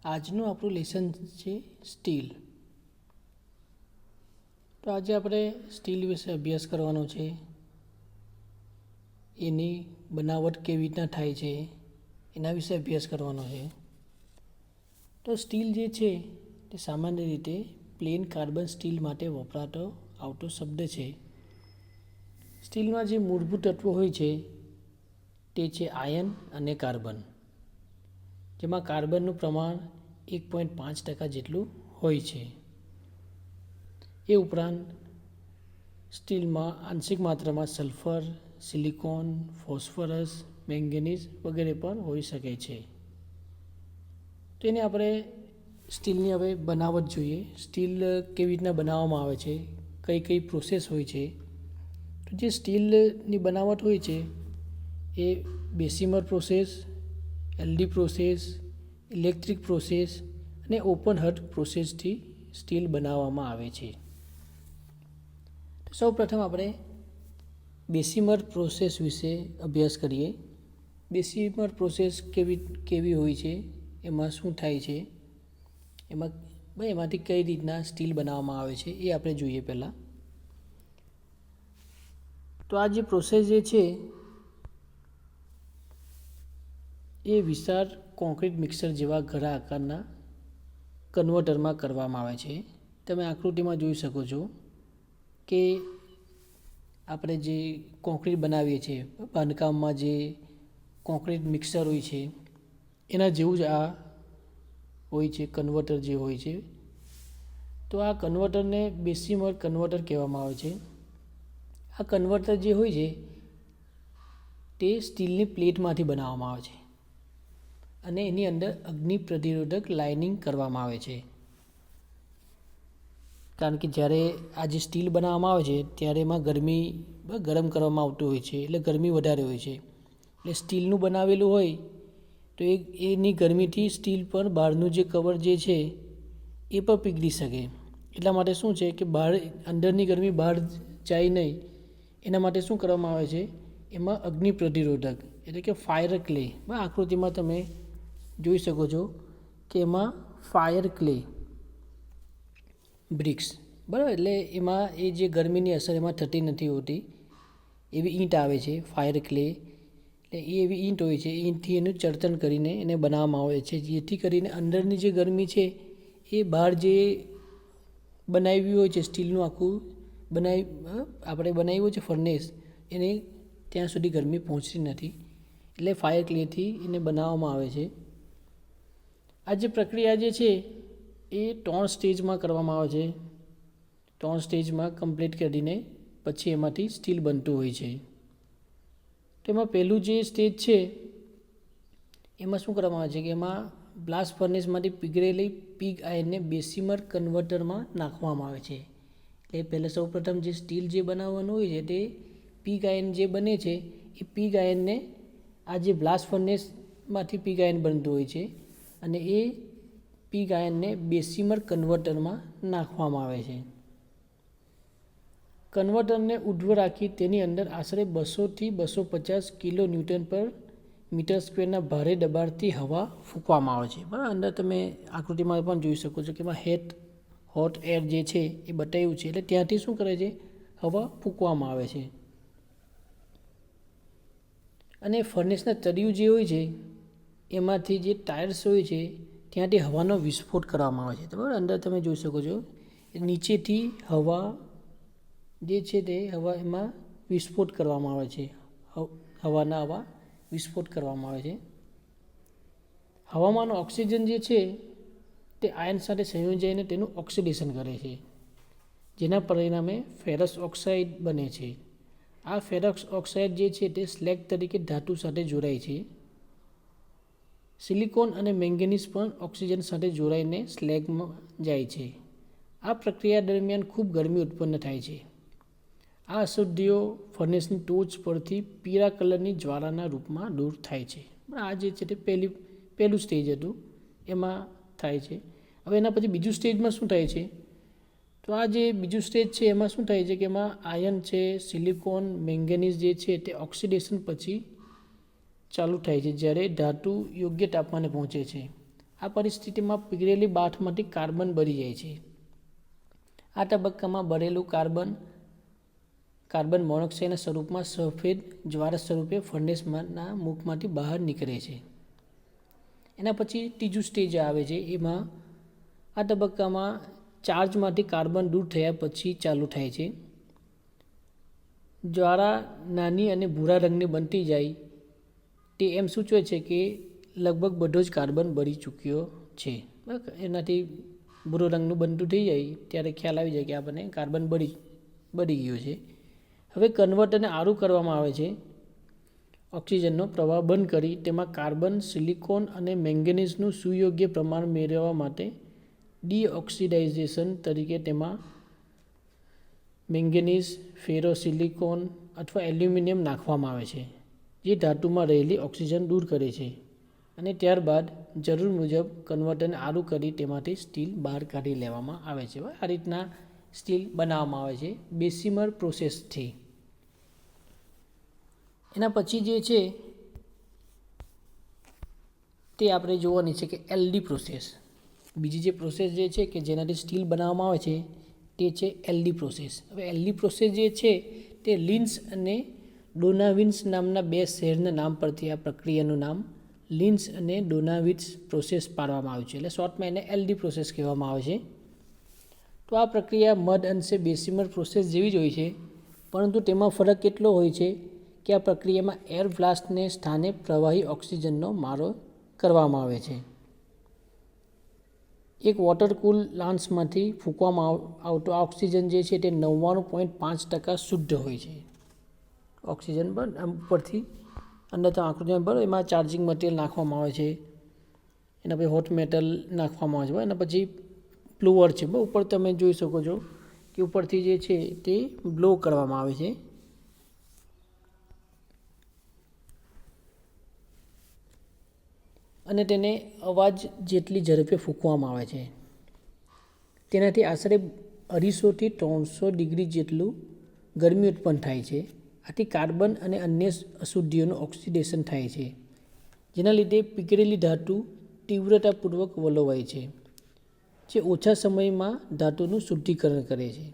આજનું આપણું લેસન છે સ્ટીલ. તો આજે આપણે સ્ટીલ વિશે અભ્યાસ કરવાનો છે. એની બનાવટ કેવી રીતના થાય છે એના વિશે અભ્યાસ કરવાનો છે. તો સ્ટીલ જે છે તે સામાન્ય રીતે પ્લેન કાર્બન સ્ટીલ માટે વપરાતો આવતો શબ્દ છે. સ્ટીલમાં જે મૂળભૂત તત્વો હોય છે તે છે આયર્ન અને કાર્બન, જેમાં કાર્બનનું પ્રમાણ 1.5% જેટલું હોય છે. એ ઉપરાંત સ્ટીલમાં આંશિક માત્રામાં સલ્ફર, સિલિકોન, ફોસ્ફરસ, મેંગેનીઝ વગેરે પણ હોઈ શકે છે. તો એને આપણે સ્ટીલની હવે બનાવટ જોઈએ. સ્ટીલ કેવી રીતના બનાવવામાં આવે છે, કઈ કઈ પ્રોસેસ હોય છે. તો જે સ્ટીલની બનાવટ હોય છે એ Bessemer process, LD process, electric process અને ઓપન હર્ટ પ્રોસેસથી સ્ટીલ બનાવવામાં આવે છે. સૌ પ્રથમ આપણે બેસીમર પ્રોસેસ વિશે અભ્યાસ કરીએ. બેસીમર પ્રોસેસ કેવી હોય છે, એમાં શું થાય છે, એમાંથી કઈ રીતના સ્ટીલ બનાવવામાં આવે છે એ આપણે જોઈએ પહેલાં. તો આ જે પ્રોસેસ જે છે એ વિશાળ કોન્ક્રીટ મિક્સર જેવા ઘણા આકારના કન્વર્ટરમાં કરવામાં આવે છે. તમે આકૃતિમાં જોઈ શકો છો કે આપણે જે કોન્ક્રીટ બનાવીએ છીએ બાંધકામમાં, જે કોન્ક્રીટ મિક્સર હોય છે એના જેવું જ આ હોય છે, કન્વર્ટર જે હોય છે. તો આ કન્વર્ટરને બેસીમર કન્વર્ટર કહેવામાં આવે છે. આ કન્વર્ટર જે હોય છે તે સ્ટીલની પ્લેટમાંથી બનાવવામાં આવે છે અને એની અંદર અગ્નિ પ્રતિરોધક લાઇનિંગ કરવામાં આવે છે. કારણ કે જ્યારે આ જે સ્ટીલ બનાવવામાં આવે છે ત્યારે એમાં ગરમ કરવામાં આવતું હોય છે, એટલે ગરમી વધારે હોય છે. એટલે સ્ટીલનું બનાવેલું હોય તો એની ગરમીથી સ્ટીલ પર બહારનું જે કવર જે છે એ પણ પીગળી શકે. એટલા માટે શું છે કે અંદરની ગરમી બહાર જાય નહીં, એના માટે શું કરવામાં આવે છે, એમાં અગ્નિ પ્રતિરોધક એટલે કે ફાયર ક્લે, આકૃતિમાં તમે જોઈ શકો છો કે એમાં ફાયર ક્લે બ્રિક્સ, બરાબર, એટલે એમાં એ જે ગરમીની અસર એમાં થતી નથી હોતી એવી ઈંટ આવે છે ફાયર ક્લે. એટલે એ એવી ઈંટ હોય છે, ઈંટથી એનું ચર્તન કરીને એને બનાવવામાં આવે છે, જેથી કરીને અંદરની જે ગરમી છે એ બહાર જે બનાવ્યું હોય છે સ્ટીલનું આખું આપણે બનાવ્યું હોય છે ફર્નેસ, એને ત્યાં સુધી ગરમી પહોંચતી નથી. એટલે ફાયર ક્લેથી એને બનાવવામાં આવે છે. આ જે પ્રક્રિયા જે છે એ 3 સ્ટેજમાં કરવામાં આવે છે. 3 સ્ટેજમાં કમ્પ્લીટ કરીને પછી એમાંથી સ્ટીલ બનતું હોય છે. તો એમાં પહેલું જે સ્ટેજ છે એમાં શું કરવામાં આવે છે કે એમાં બ્લાસ્ટ ફર્નેસમાંથી પીગળેલી પીગ આયર્નને બેસીમર કન્વર્ટરમાં નાખવામાં આવે છે. એટલે પહેલાં સૌપ્રથમ જે સ્ટીલ જે બનાવવાનું હોય છે તે પીગ આયર્ન જે બને છે એ પીગ આયર્નને આ જે બ્લાસ્ટ ફર્નેસમાંથી પીગ આયર્ન બનતું હોય છે અને એ પીગ આયર્નને બેસીમર કન્વર્ટરમાં નાખવામાં આવે છે. કન્વર્ટરને ઊભું રાખી તેની અંદર આશરે 200થી 250 કિલો ન્યૂટન પર મીટર સ્ક્વેરના ભારે દબાણથી હવા ફૂંકવામાં આવે છે. બરાબર, અંદર તમે આકૃતિમાં પણ જોઈ શકો છો કે એમાં હોટ એર જે છે એ બતાવ્યું છે. એટલે ત્યાંથી શું કરે છે, હવા ફૂંકવામાં આવે છે. અને ફર્નેસના તળિયું જે હોય છે એમાંથી જે ટાયર્સ હોય છે ત્યાંથી હવાનો વિસ્ફોટ કરવામાં આવે છે. બરાબર, અંદર તમે જોઈ શકો છો નીચેથી હવા જે છે તે હવા એમાં વિસ્ફોટ કરવામાં આવે છે, હવા વિસ્ફોટ કરવામાં આવે છે. હવામાં ઓક્સિજન જે છે તે આયર્ન સાથે સંયોજાઈને તેનું ઓક્સિડેશન કરે છે, જેના પરિણામે ફેરસ ઓક્સાઇડ બને છે. આ ફેરસ ઓક્સાઇડ જે છે તે સ્લેગ તરીકે ધાતુ સાથે જોડાય છે. સિલિકોન અને મેંગેનીઝ પણ ઓક્સિજન સાથે જોડાઈને સ્લેગમાં જાય છે. આ પ્રક્રિયા દરમિયાન ખૂબ ગરમી ઉત્પન્ન થાય છે. આ અશુદ્ધિઓ ફર્નેસની ટોચ પરથી પીળા કલરની જ્વાળાના રૂપમાં દૂર થાય છે. આ જે છે તે પહેલું સ્ટેજ હતું એમાં થાય છે. હવે એના પછી બીજું સ્ટેજમાં શું થાય છે, તો આ જે બીજું સ્ટેજ છે એમાં શું થાય છે કે એમાં આયર્ન છે, સિલિકોન, મેંગેનીઝ જે છે તે ઓક્સિડેશન પછી ચાલુ થાય છે જ્યારે ધાતુ યોગ્ય તાપમાને પહોંચે છે આ પરિસ્થિતિમાં પીગળેલી બાથમાંથી કાર્બન બળી જાય છે. આ તબક્કામાં બળેલું કાર્બન મોનોક્સાઇડના સ્વરૂપમાં સફેદ જ્વાળા સ્વરૂપે ફર્નેસના મુખમાંથી બહાર નીકળે છે. એના પછી ત્રીજું સ્ટેજ આવે છે. એમાં આ તબક્કામાં ચાર્જમાંથી કાર્બન દૂર થયા પછી ચાલુ થાય છે. જ્વાળા નાની અને ભૂરા રંગની બનતી જાય તે એમ સૂચવે છે કે લગભગ બધો જ કાર્બન બળી ચૂક્યો છે. એનાથી ભૂરો રંગનું બનતું થઈ જાય ત્યારે ખ્યાલ આવી જાય કે આપણને કાર્બન બળી ગયો છે. હવે કન્વર્ટરને આરું કરવામાં આવે છે. ઓક્સિજનનો પ્રવાહ બંધ કરી તેમાં કાર્બન, સિલિકોન અને મેંગેનીઝનું સુયોગ્ય પ્રમાણ મેળવવા માટે ડીઓક્સિડાઇઝેશન તરીકે તેમાં મેંગેનીઝ, ફેરોસિલિકોન અથવા એલ્યુમિનિયમ નાખવામાં આવે છે, જે ધાતુમાં રહેલી ઓક્સિજન દૂર કરે છે. અને ત્યારબાદ જરૂર મુજબ કન્વર્ટરને આરું કરી તેમાંથી સ્ટીલ બહાર કાઢી લેવામાં આવે છે. આ રીતના સ્ટીલ બનાવવામાં આવે છે બેસિમર પ્રોસેસથી. એના પછી જે છે તે આપણે જોવાની છે કે એલડી પ્રોસેસ. બીજી જે પ્રોસેસ જે છે કે જેનાથી સ્ટીલ બનાવવામાં આવે છે તે છે એલડી પ્રોસેસ. હવે એલડી પ્રોસેસ જે છે તે લિન્સ અને ડોનાવિન્સ નામના બે શહેરના નામ પરથી આ પ્રક્રિયાનું નામ લિન્સ અને ડોનાવિન્સ પ્રોસેસ પાડવામાં આવ્યું છે. એટલે શોર્ટમાં એને એલડી પ્રોસેસ કહેવામાં આવે છે. તો આ પ્રક્રિયા મધ અંશે બેસિમર પ્રોસેસ જેવી જ હોય છે, પરંતુ તેમાં ફરક એટલો હોય છે કે આ પ્રક્રિયામાં એર બ્લાસ્ટને સ્થાને પ્રવાહી ઓક્સિજનનો મારો કરવામાં આવે છે. એક વોટર કૂલ લાન્સમાંથી ફૂંકવામાં આવતો આ ઓક્સિજન જે છે તે 99.5% શુદ્ધ હોય છે. ઓક્સિજન પર ઉપરથી અંદર તો આકૃતિમાં પર એમાં ચાર્જિંગ મટીરિયલ નાખવામાં આવે છે. એના પછી હોટ મેટલ નાખવામાં આવે છે. એના પછી બ્લોઅર છે. ઉપર તમે જોઈ શકો છો કે ઉપરથી જે છે તે બ્લો કરવામાં આવે છે. અને તેને અવાજ જેટલી ઝડપે ફૂંકવામાં આવે છે. તેનાથી આશરે 250 થી 300 ડિગ્રી જેટલું ગરમી ઉત્પન્ન થાય છે. આથી કાર્બન અને અન્ય અશુદ્ધિઓનું ઓક્સિડેશન થાય છે, જેના લીધે પીગળેલી ધાતુ તીવ્રતાપૂર્વક વલોવાય છે, જે ઓછા સમયમાં ધાતુનું શુદ્ધિકરણ કરે છે.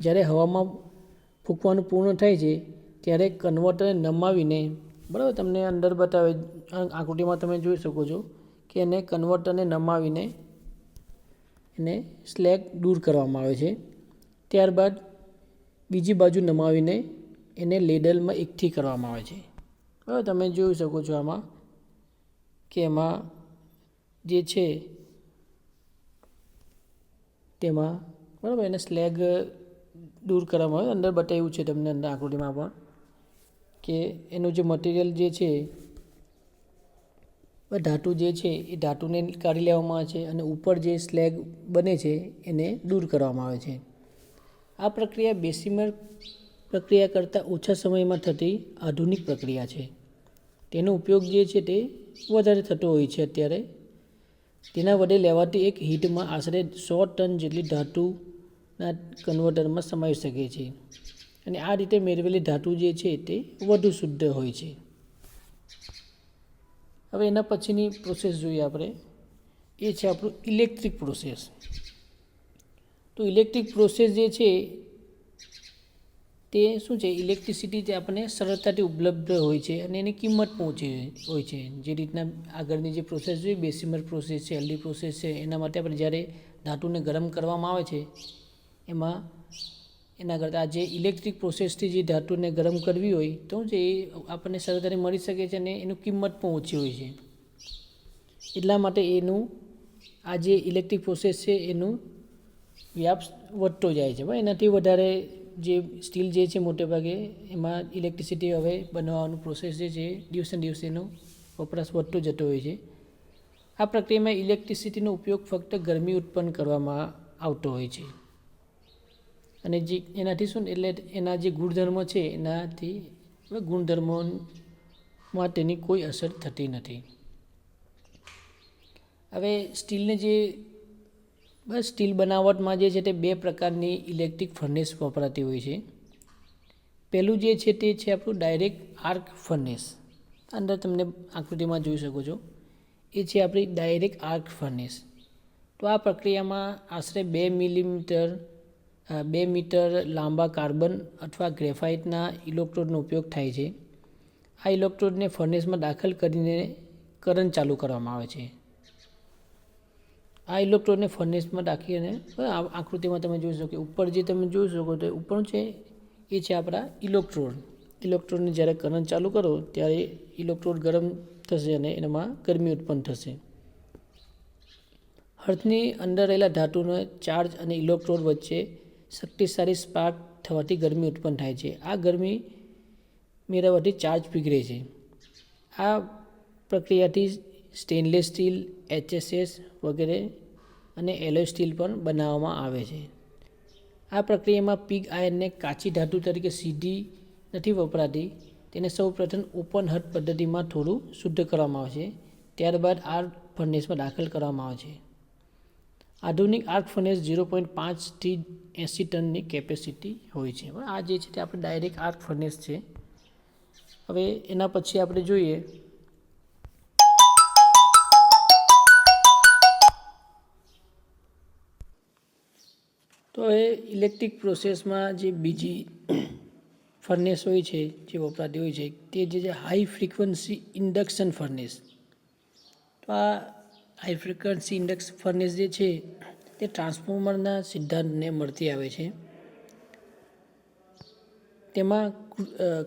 જ્યારે હવામાં ફૂંકવાનું પૂર્ણ થાય છે ત્યારે કન્વર્ટરને નમાવીને, બરાબર, તમને અંદર બતાવે આકૃતિમાં તમે જોઈ શકો છો કે એને કન્વર્ટરને નમાવીને એને સ્લેગ દૂર કરવામાં આવે છે. ત્યારબાદ બીજી બાજુ નમાવીને એને લેડલમાં એકઠી કરવામાં આવે છે. બરાબર, તમે જોઈ શકો છો આમાં કે એમાં જે છે તેમાં, બરાબર, એને સ્લેગ દૂર કરવામાં આવે. અંદર બતાવ્યું છે તમને અંદર આકૃતિમાં પણ કે એનું જે મટીરિયલ જે છે, ધાતુ જે છે એ ધાતુને કાઢી લેવામાં આવે છે અને ઉપર જે સ્લેગ બને છે એને દૂર કરવામાં આવે છે. આ પ્રક્રિયા બેસિમર પ્રક્રિયા કરતાં ઓછા સમયમાં થતી આધુનિક પ્રક્રિયા છે. તેનો ઉપયોગ જે છે તે વધારે થતો હોય છે અત્યારે. તેના વડે લેવાતી એક હીટમાં આશરે 100 ટન જેટલી ધાતુના કન્વર્ટરમાં સમાવી શકે છે. અને આ રીતે મેળવેલી ધાતુ જે છે તે વધુ શુદ્ધ હોય છે. હવે એના પછીની પ્રોસેસ જોઈએ આપણે, એ છે આપણું ઇલેક્ટ્રિક પ્રોસેસ. તો ઇલેક્ટ્રિક પ્રોસેસ જે છે તે શું છે, ઇલેક્ટ્રિસિટી જે આપણને સરળતાથી ઉપલબ્ધ હોય છે અને એની કિંમત પહોંચી હોય છે. જે રીતના આગળની જે પ્રોસેસ જોઈએ, બેસિમર પ્રોસેસ છે, એલડી પ્રોસેસ છે, એના માટે આપણે જ્યારે ધાતુને ગરમ કરવામાં આવે છે એમાં એના કરતાં જે ઇલેક્ટ્રિક પ્રોસેસથી જે ધાતુને ગરમ કરવી હોય તો જે એ આપણને સરળતાથી મળી શકે છે અને એનું કિંમત પણ ઓછી હોય છે. એટલા માટે એનું આ જે ઇલેક્ટ્રિક પ્રોસેસ છે એનું વ્યાપ વધતો જાય છે. એનાથી વધારે જે સ્ટીલ જે છે મોટે ભાગે એમાં ઇલેક્ટ્રિસિટી હવે બનાવવાનું પ્રોસેસ જે છે દિવસે દિવસે એનો વપરાશ વધતો જતો હોય છે. આ પ્રક્રિયામાં ઇલેક્ટ્રિસિટીનો ઉપયોગ ફક્ત ગરમી ઉત્પન્ન કરવામાં આવતો હોય છે. અને જે એનાથી શું, એટલે એના જે ગુણધર્મો છે એનાથી ગુણધર્મોમાં તેની કોઈ અસર થતી નથી. હવે સ્ટીલને જે સ્ટીલ બનાવટમાં જે છે તે બે પ્રકારની ઇલેક્ટ્રિક ફર્નેસ વપરાતી હોય છે. પહેલું જે છે તે છે આપણું ડાયરેક્ટ આર્ક ફર્નેસ. અંદર તમને આકૃતિમાં જોઈ શકો છો. એ છે આપણી ડાયરેક્ટ આર્ક ફર્નેસ. તો આ પ્રક્રિયામાં આશરે 2 મીટર લાંબા કાર્બન અથવા ગ્રેફાઇટના ઇલેક્ટ્રોડનો ઉપયોગ થાય છે. આ ઇલેક્ટ્રોડને ફર્નેસમાં દાખલ કરીને કરંટ ચાલુ કરવામાં આવે છે. આ ઇલેક્ટ્રોડને ફર્નેસમાં દાખીને આકૃતિમાં તમે જોઈ શકો ઉપર જે તમે જોઈ શકો તો ઉપર છે એ છે આપણા ઇલેક્ટ્રોડને જ્યારે કરંટ ચાલુ કરો ત્યારે ઇલેક્ટ્રોડ ગરમ થશે અને એમાં ગરમી ઉત્પન્ન થશે. અર્થની અંદર રહેલા ધાતુનો ચાર્જ અને ઇલેક્ટ્રોડ વચ્ચે શક્તિશાળી સ્પાર્ક થવાથી ગરમી ઉત્પન્ન થાય છે. આ ગરમી મેળવવાથી ચાર્જ પીગળે છે. આ પ્રક્રિયાથી સ્ટેનલેસ સ્ટીલ, HSS વગેરે અને એલોય સ્ટીલ પણ બનાવવામાં આવે છે. આ પ્રક્રિયામાં પિગ આયર્નને કાચી ધાતુ તરીકે સીધી નથી વપરાતી. તેને સૌપ્રથમ ઓપન હર્ટ પદ્ધતિમાં થોડું શુદ્ધ કરવામાં આવે છે. ત્યારબાદ આર્ક ફર્નેસમાં દાખલ કરવામાં આવે છે. આધુનિક આર્ક ફર્નેસ 0.5 થી 80 ટનની કેપેસિટી હોય છે. આ જે છે તે આપણે ડાયરેક્ટ આર્ક ફર્નેસ છે. હવે એના પછી આપણે જોઈએ તો હવે ઇલેક્ટ્રિક પ્રોસેસમાં જે બીજી ફર્નેસ હોય છે જે વપરાતી હોય છે તે જે હાઈ ફ્રિકવન્સી ઇન્ડક્શન ફર્નેસ. તો આ હાઈ ફ્રિકવન્સી ઇન્ડક્શન ફર્નેસ જે છે તે ટ્રાન્સફોર્મરના સિદ્ધાંતને મળતી આવે છે. તેમાં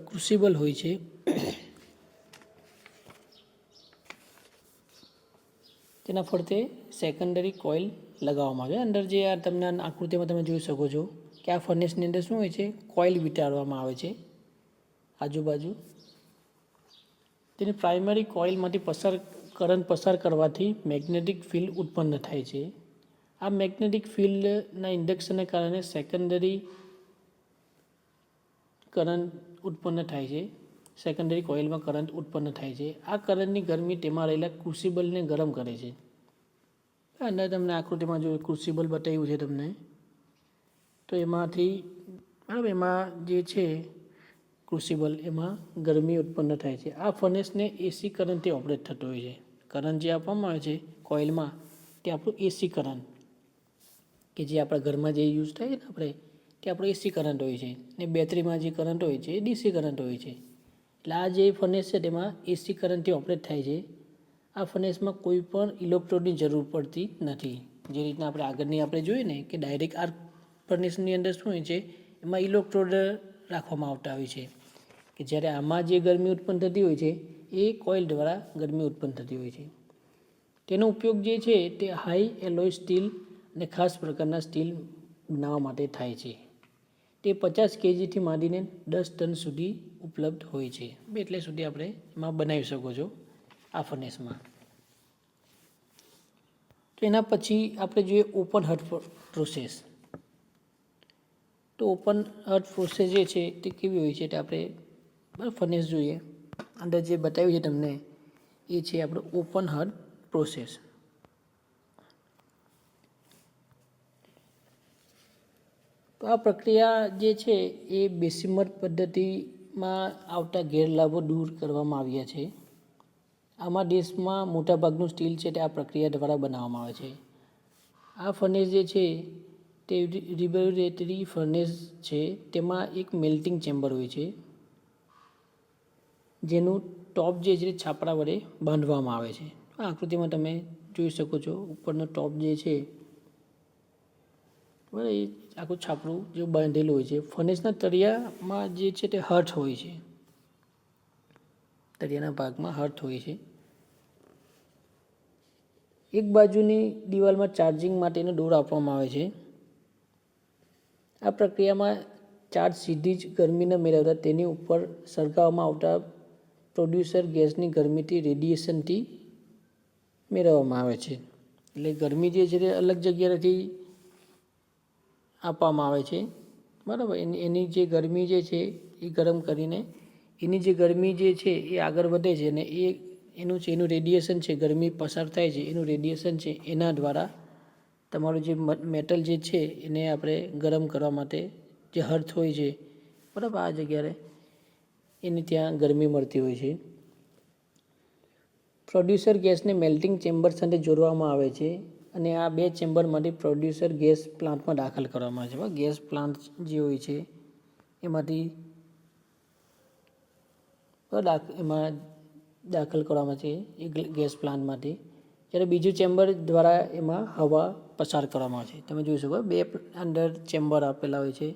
ક્રુસિબલ હોય છે. તેના ફરતે સેકન્ડરી કોઇલ લગાવવામાં આવે. અંદર જે આ તમને આકૃતિમાં તમે જોઈ શકો છો કે આ ફર્નેસની અંદર શું હોય છે, કોઇલ વીંટાળવામાં આવે છે આજુબાજુ. તેની પ્રાઇમરી કોઇલમાંથી કરંટ પસાર કરવાથી મેગ્નેટિક ફિલ્ડ ઉત્પન્ન થાય છે. આ મેગ્નેટિક ફિલ્ડના ઇન્ડક્શનને કારણે સેકન્ડરી કરંટ ઉત્પન્ન થાય છે. સેકન્ડરી કોઇલમાં કરંટ ઉત્પન્ન થાય છે. આ કરંટની ગરમી તેમાં રહેલા ક્રુસિબલને ગરમ કરે છે. અંદર તમને આકૃતિમાં જો ક્રુસિબલ બતાવ્યું છે તમને, તો એમાંથી બરાબર એમાં જે છે ક્રુસિબલ એમાં ગરમી ઉત્પન્ન થાય છે. આ ફર્નેસને એસી કરંટથી ઓપરેટ થતો હોય છે. કરંટ જે આપવામાં આવે છે કોઇલમાં તે આપણું એસી કરંટ કે જે આપણા ઘરમાં જે યુઝ થાય ને આપણે તે આપણો એસી કરંટ હોય છે. ને બેટરીમાં જે કરંટ હોય છે એ ડીસી કરંટ હોય છે. એટલે આ જે ફર્નેસ છે તેમાં એસી કરંટથી ઓપરેટ થાય છે. આ ફર્નેસમાં કોઈ પણ ઇલેક્ટ્રોડની જરૂર પડતી નથી. જે રીતના આપણે આગળની આપણે જોઈએ ને કે ડાયરેક્ટ આર્ક ફર્નેસની અંદર શું હોય છે એમાં ઇલેક્ટ્રોડ રાખવામાં આવતા હોય છે કે જ્યારે આમાં જે ગરમી ઉત્પન્ન થતી હોય છે એ કોઇલ દ્વારા ગરમી ઉત્પન્ન થતી હોય છે. તેનો ઉપયોગ જે છે તે હાઈ એલોય સ્ટીલ અને ખાસ પ્રકારના સ્ટીલ બનાવવા માટે થાય છે. તે 50 kgથી માંડીને 10 ટન સુધી ઉપલબ્ધ હોય છે. એટલે સુધી આપણે એમાં બનાવી શકો છો આ ફર્નેસમાં. તો એના પછી આપણે જોઈએ ઓપન હર્ટ પ્રોસેસ. તો ઓપન હર્ટ પ્રોસેસ જે છે તે કેવી હોય છે તે આપણે ફર્નેસ જોઈએ. અંદર જે બતાવ્યું છે તમને એ છે આપણો ઓપન હર્ટ પ્રોસેસ. તો આ પ્રક્રિયા જે છે એ બેસિમર પદ્ધતિમાં આવતા ગેરલાભો દૂર કરવામાં આવ્યા છે. આમાં દેશમાં મોટાભાગનું સ્ટીલ છે તે આ પ્રક્રિયા દ્વારા બનાવવામાં આવે છે. આ ફર્નેસ જે છે તે રિબેરેટરી ફર્નેસ છે. તેમાં એક મેલ્ટિંગ ચેમ્બર હોય છે જેનું ટોપ જે છે છાપરા વડે બાંધવામાં આવે છે. આ આકૃતિમાં તમે જોઈ શકો છો ઉપરનો ટોપ જે છે બરાબર એ આખું છાપરું જે બાંધેલું હોય છે. ફર્નેસના તળિયામાં જે છે તે હર્ટ હોય છે. તળિયાના ભાગમાં હર્ટ હોય છે. એક બાજુની દિવાલમાં ચાર્જિંગ માટેનો ડોર આપવામાં આવે છે. આ પ્રક્રિયામાં ચાર્જ સીધી જ ગરમી ન મેળવતા તેની ઉપર સળગાવવામાં આવતા પ્રોડ્યુસર ગેસની ગરમીથી રેડિયેશનથી મેળવવામાં આવે છે. એટલે ગરમી જે છે તે અલગ જગ્યાએથી આપવામાં આવે છે બરાબર. એની જે ગરમી જે છે એ ગરમ કરીને એની જે ગરમી જે છે એ આગળ વધે છે અને એનું રેડિયેશન છે, ગરમી પસાર થાય છે એનું રેડિયેશન છે એના દ્વારા તમારું જે મેટલ જે છે એને આપણે ગરમ કરવા માટે જે હર્થ હોય છે બરાબર આ જગ્યાએ એને ત્યાં ગરમી મળતી હોય છે. પ્રોડ્યુસર ગેસને મેલ્ટિંગ ચેમ્બર સાથે જોડવામાં આવે છે અને આ બે ચેમ્બરમાંથી પ્રોડ્યુસર ગેસ પ્લાન્ટમાં દાખલ કરવામાં આવે છે. ગેસ પ્લાન્ટ જે હોય છે એમાંથી એમાં દાખલ કરવામાં છે એ ગેસ પ્લાન્ટમાંથી. જ્યારે બીજું ચેમ્બર દ્વારા એમાં હવા પસાર કરવામાં આવે છે. તમે જોઈ શકો બે અંદર ચેમ્બર આપેલા હોય છે,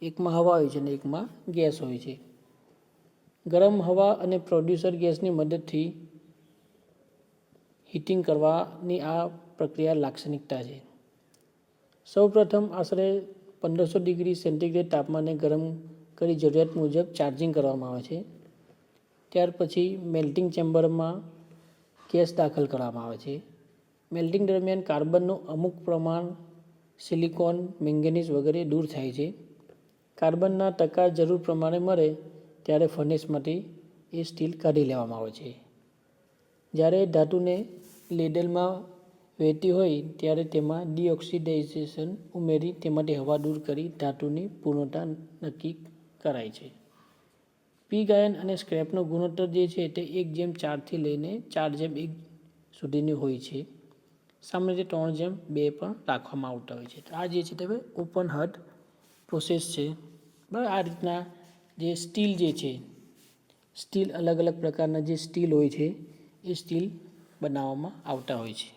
એકમાં હવા હોય છે અને એકમાં ગેસ હોય છે. ગરમ હવા અને પ્રોડ્યુસર ગેસની મદદથી હીટિંગ કરવાની આ પ્રક્રિયા લાક્ષણિકતા છે. સૌપ્રથમ આશરે 1500 ડિગ્રી સેન્ટીગ્રેડ તાપમાને ગરમ કરી જરૂરિયાત મુજબ ચાર્જિંગ કરવામાં આવે છે. ત્યાર પછી મેલ્ટિંગ ચેમ્બરમાં ગેસ દાખલ કરવામાં આવે છે. મેલ્ટિંગ દરમિયાન કાર્બનનું અમુક પ્રમાણ સિલિકોન, મેંગેનીઝ વગેરે દૂર થાય છે. કાર્બનના ટકા જરૂર પ્રમાણે મળે ત્યારે ફર્નેસમાંથી એ સ્ટીલ કાઢી લેવામાં આવે છે. જ્યારે ધાતુને લેડલમાં વહેતી હોય ત્યારે તેમાં ડીઓક્સિડાઇઝેશન ઉમેરી તેમાંથી હવા દૂર કરી ધાતુની પૂર્ણતા નક્કી કરાય છે. પીગ આયન અને સ્ક્રેપનો ગુણોત્તર જે છે તે 1:4 લઈને 4:1 સુધીની હોય છે. સામાન્ય રીતે 3:2 પણ રાખવામાં આવતા હોય છે. આ જે છે તે ઓપન હર્ટ પ્રોસેસ છે. બરાબર, આ રીતના જે સ્ટીલ જે છે, સ્ટીલ અલગ અલગ પ્રકારના જે સ્ટીલ હોય છે એ સ્ટીલ બનાવવામાં આવતા હોય છે.